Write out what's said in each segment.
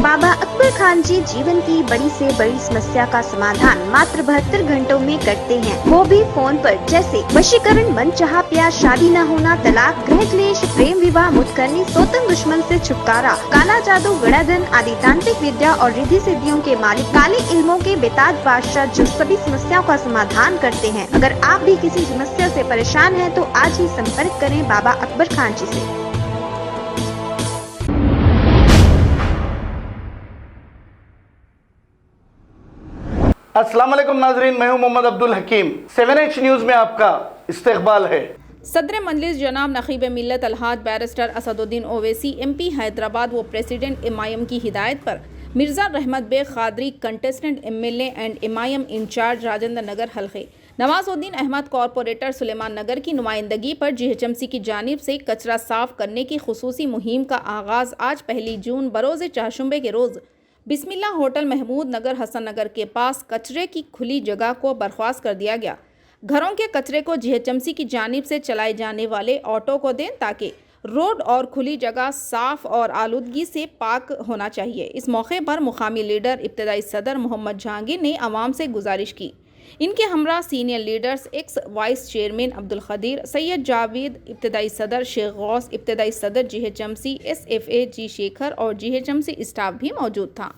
बाबा अकबर खान जी जीवन की बड़ी से बड़ी समस्या का समाधान मात्र 72 घंटों में करते हैं, वो भी फोन पर। जैसे वशीकरण, मनचाहा प्यार, शादी न होना, तलाक, गृह क्लेश, प्रेम विवाह, मुक्त करनी, सोतन दुश्मन से छुटकारा, काला जादू, गणाधन आदि तांत्रिक विद्या और रिद्धि सिद्धियों के मालिक काले इल्मों के बेताज बादशाह जो सभी समस्याओं का समाधान करते हैं। अगर आप भी किसी समस्या से परेशान हैं तो आज ही संपर्क करें बाबा अकबर खान जी से। अस्सलाम वालेकुम नाजरीन, मैं हूं मोहम्मद अब्दुल हकीम। 7H न्यूज़ में आपका इस्तकबाल है। सदर मजलिस जनाब नकीब मिल्लत अलहाज बैरिस्टर असदुद्दीन ओवैसी MP हैदराबाद व प्रेसिडेंट MIM की हिदायत पर Mirza Rahmat Baig Khadri contestant MLA and MIM incharge Rajendra Nagar हल्के, नवाजुद्दीन अहमद कॉरपोरेटर सुलेमान नगर की नुमाइंदगी पर GHMC की जानिब से कचरा साफ करने की खुसूसी मुहिम का आगाज़ आज 1 जून बरोज़ चारशंबे के रोज़ बिस्मिल्लाह होटल महमूद नगर हसन नगर के पास कचरे की खुली जगह को बर्खास्त कर दिया गया। घरों के कचरे को GHMC की जानिब से चलाए जाने वाले ऑटो को दें ताकि रोड और खुली जगह साफ और आलूदगी से पाक होना चाहिए। इस मौके पर मुकामी लीडर इब्तदाई सदर मोहम्मद जहांगीर ने आवाम से गुजारिश की। इनके हमरा senior leaders x vice chairman Abdul Khadir, Syed Javed, इब्तदाई सदर शेख गौस, इब्तदाई सदर GHMC SFA G शेखर और GHMC स्टाफ भी मौजूद था।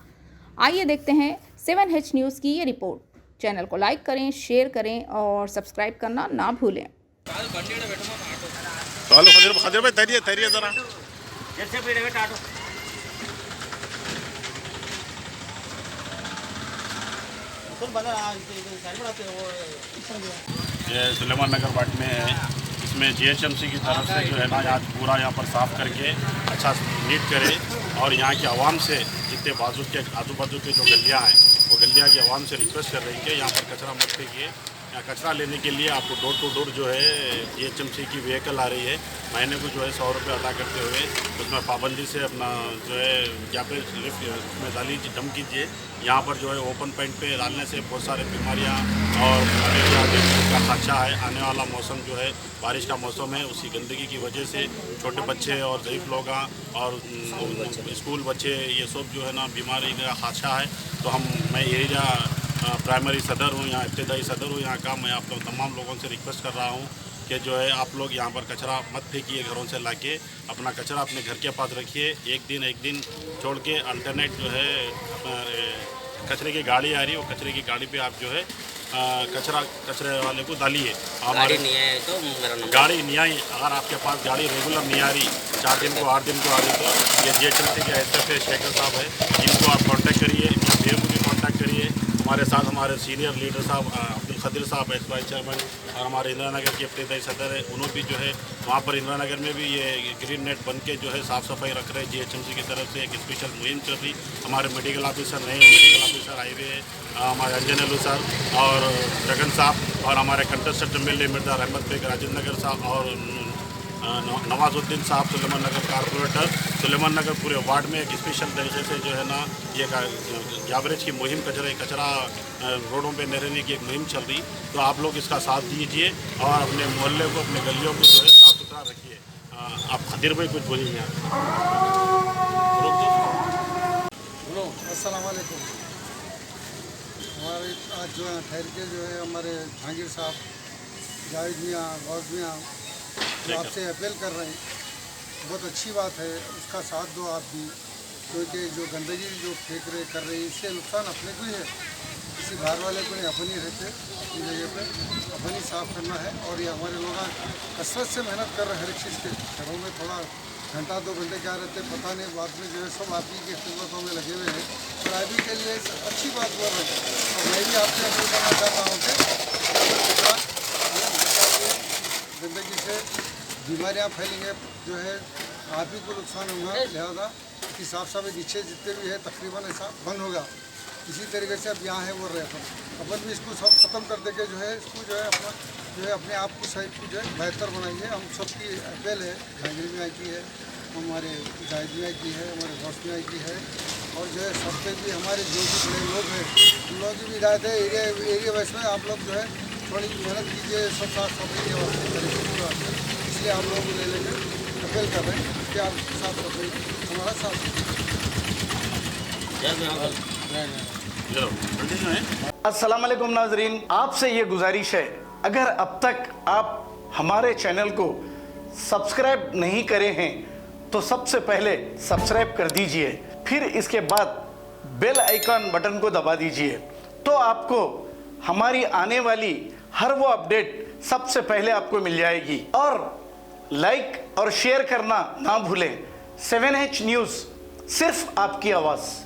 आइए देखते हैं 7H न्यूज़ की ये रिपोर्ट। चैनल को लाइक करें, शेयर करें और सब्सक्राइब करना ना भूलें। खदीर भाई तैरिए जरा। ये सुलेमान नगर वार्ड में है। इसमें GHMC की तरफ से जो है ना आज पूरा यहाँ पर साफ़ करके अच्छा नीट करे और यहाँ की आवाम से जितने आजू बाजू के जो गलियाँ हैं वो गलियाँ की आवाम से रिक्वेस्ट कर रही है कि यहाँ पर कचरा मत फेंकिए। यहाँ कचरा लेने के लिए आपको डोर टू डोर जो है GHMC की व्हीकल आ रही है। महीने को जो है 100 रुपये अदा करते हुए उसमें पाबंदी से अपना जो है यहाँ पे लिफ्ट उसमें डाली डम कीजिए। यहाँ पर जो है ओपन पॉइंट पे डालने से बहुत सारे बीमारियाँ और मलेरिया का खदशा है। आने वाला मौसम जो है बारिश का मौसम है, उसी गंदगी की वजह से छोटे बच्चे और ज़ईफ़ लोग और स्कूल बच्चे ये सब जो है ना बीमारी का खदशा है। तो मैं एरिया प्राइमरी सदर हूँ, यहाँ इब्तदाई सदर हूँ यहाँ का। मैं आप लोग तमाम लोगों से रिक्वेस्ट कर रहा हूँ कि जो है आप लोग यहाँ पर कचरा मत फेंकिए। घरों से लाके अपना कचरा अपने घर के पास रखिए। एक दिन छोड़ के अल्टरनेट जो है कचरे की गाड़ी आ रही है, वो कचरे की गाड़ी पे आप जो है कचरे वाले को डालिए। गाड़ी नहीं है तो मेरा नंबर गाड़ी नहीं आई, अगर आपके पास गाड़ी रेगुलर नहीं आ रही, 4 दिन को 8 दिन को आ रही, तो ये GHMC के SFA शेखर साहब है, इनको आप कांटेक्ट करिए या PM को भी कांटेक्ट करिए। हमारे साथ हमारे सीनियर लीडर साहब अब्दुल खदीर साहब एक्स वाइस चेयरमैन और हमारे इंदिरा नगर के इब्तदाई सदर है, उन्होंने भी जो है वहाँ पर इंदिरा नगर में भी ये ग्रीन नेट बन के जो है साफ़ सफाई रख रहे हैं। GHMC की तरफ से एक स्पेशल मुहिम चल रही। हमारे मेडिकल ऑफिसर नए मेडिकल ऑफिसर आए हुए हैं, हमारे अंजन अलू सर और जगन साहब और हमारे contestant MLA Mirza Rahmat bag Rajendra Nagar साहब और नवाजुद्दीन साहब सुलेमान नगर कॉरपोरेटर सुलेमान नगर पूरे वार्ड में एक स्पेशल तरीके से जो है ना ये गैबरेज की मुहिम कचरा रोडों पे न रहने की एक मुहिम चल रही। तो आप लोग इसका साथ दीजिए और अपने मोहल्ले को अपने गलियों को जो है साफ़ सुथरा रखिए। आप खदीर भाई कुछ बोलिए। अस्सलाम वालेकुम। हमारे आज जो है ठहर के जो है हमारे जहांगीर साहब, जावेद मियाँ, गौस मियाँ आपसे अपील कर रहे हैं। बहुत अच्छी बात है, उसका साथ दो आप भी, क्योंकि जो गंदगी जो फेंक रहे कर रहे इससे नुकसान अपने को ही है, किसी बाहर वाले को नहीं, अपन ही रहते इस जगह पे, अपन ही साफ़ करना है। और ये हमारे लोग कसरत से मेहनत कर रहे हैं हर एक चीज़ के। घरों में थोड़ा घंटा 2 घंटे क्या रहते पता नहीं, बाद में जो है सब आप ही की खिदमतों में लगे हुए हैं। और आप ही के लिए अच्छी बात बोल रहे हैं। और मैं भी आपसे अपील करना चाहता हूँ कि गंदगी से बीमारियाँ फैलेंगे, जो है आप ही को नुकसान होगा। लिहाजा इसकी साफ सफाई नीचे जितने भी है तकरीबन ऐसा बंद होगा। इसी तरीके से अब यहाँ है वो रहे अपन भी इसको सब ख़त्म कर दे के जो है इसको जो है अपना जो है अपने आप को साइड को जो है बेहतर बनाइए। हम सबकी अपील है, जहांगीर मियाँ की है, हमारे जावेद मियाँ की है, हमारे गौस मियाँ की है, और जो है सबसे भी हमारे जो भी बड़े लोग हैं उन लोगों की भी हिदायत है। एरिया वाइज में आप लोग जो है थोड़ी मेहनत कीजिए सब साफ सफाई के वास्ते तरीके की वास्ते, इसलिए आप लोगों को ले लेकर अपील कर रहे हैं कि आप साफ सफाई हमारा साफ चलो कंटिन्यू है। अस्सलाम वालेकुम नाजरीन, आपसे ये गुजारिश है, अगर अब तक आप हमारे चैनल को सब्सक्राइब नहीं करे हैं तो सबसे पहले सब्सक्राइब कर दीजिए, फिर इसके बाद बेल आइकन बटन को दबा दीजिए, तो आपको हमारी आने वाली हर वो अपडेट सबसे पहले आपको मिल जाएगी। और लाइक और शेयर करना ना भूलें। 7H न्यूज़, सिर्फ आपकी आवाज़।